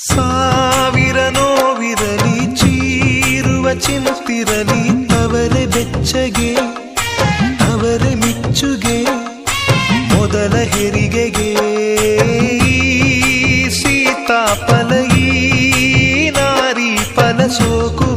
ಸಾವಿರ ನೋವಿರಲಿ ಚೀರುವ ಚಿನುತ್ತಿರಲಿ ಅವರೇ ಬೆಚ್ಚಗೆ ಅವರೇ ಮಿಚ್ಚುಗೆ ಮೊದಲ ಹೆರಿಗೆಗೆ ಸೀತಾಫಲ ಈ ನಾರಿ ಫಲ ಸೋಕು